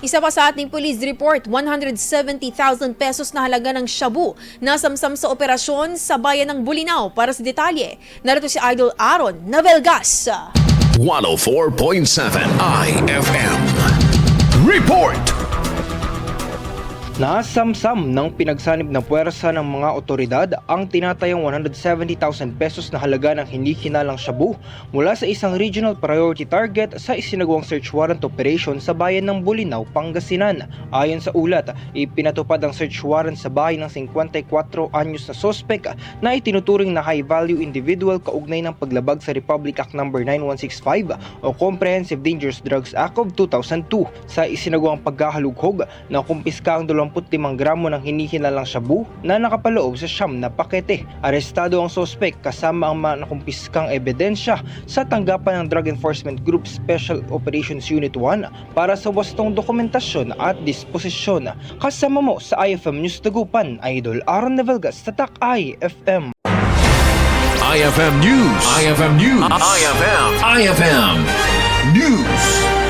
Isa pa sa ating police report, 170,000 pesos na halaga ng shabu na samsam sa operasyon sa bayan ng Bulinaw. Para sa detalye, narito si Idol Aaron Navelgas. 104.7 IFM. Report! Nasamsam ng pinagsanib na puwersa ng mga otoridad ang tinatayang 170,000 pesos na halaga ng hindi kinalang shabu mula sa isang regional priority target sa isinagawang search warrant operation sa bayan ng Bulinaw, Pangasinan. Ayon sa ulat, ipinatupad ang search warrant sa bahay ng 54 anyos na sospek na itinuturing na high-value individual kaugnay ng paglabag sa Republic Act No. 9165 o Comprehensive Dangerous Drugs Act of 2002. Sa isinagawang pagkahalughog, nakumpiska ang 25 gramo ng hinihilalang shabu na nakapaloob sa siyam na pakete. Arestado ang sospek kasama ang mga nakumpiskang ebidensya sa tanggapan ng Drug Enforcement Group Special Operations Unit 1 para sa wastong dokumentasyon at disposisyon. Kasama mo sa IFM News Dagupan, Idol Aaron Navelgas, Tatak IFM. IFM News. IFM News. IFM News.